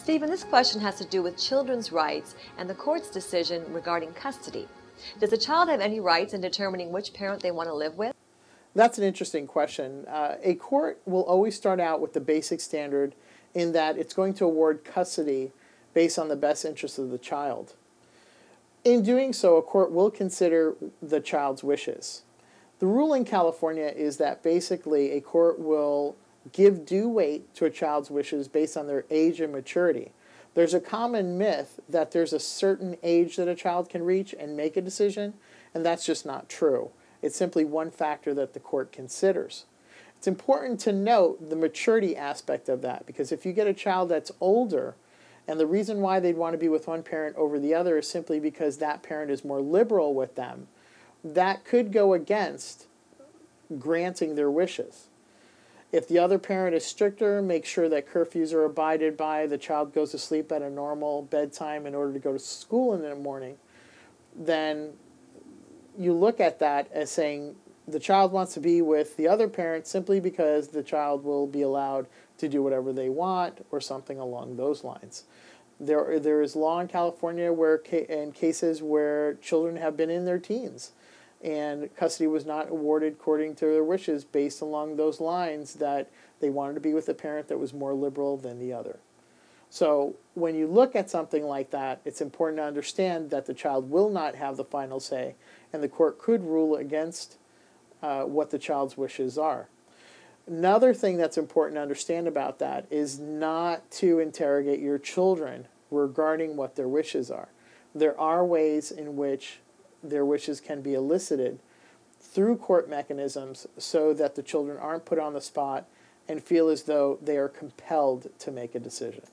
Stephen, this question has to do with children's rights and the court's decision regarding custody. Does a child have any rights in determining which parent they want to live with? That's an interesting question. A court will always start out with the basic standard in that it's going to award custody based on the best interest of the child. In doing so, a court will consider the child's wishes. The rule in California is that basically a court will give due weight to a child's wishes based on their age and maturity. There's a common myth that there's a certain age that a child can reach and make a decision, and that's just not true. It's simply one factor that the court considers. It's important to note the maturity aspect of that, because if you get a child that's older, and the reason why they'd want to be with one parent over the other is simply because that parent is more liberal with them, that could go against granting their wishes. If the other parent is stricter, make sure that curfews are abided by, the child goes to sleep at a normal bedtime in order to go to school in the morning, then you look at that as saying the child wants to be with the other parent simply because the child will be allowed to do whatever they want or something along those lines. There is law in California where in cases where children have been in their teens and custody was not awarded according to their wishes based along those lines that they wanted to be with a parent that was more liberal than the other. So when you look at something like that, it's important to understand that the child will not have the final say, and the court could rule against what the child's wishes are. Another thing that's important to understand about that is not to interrogate your children regarding what their wishes are. There are ways in which their wishes can be elicited through court mechanisms so that the children aren't put on the spot and feel as though they are compelled to make a decision.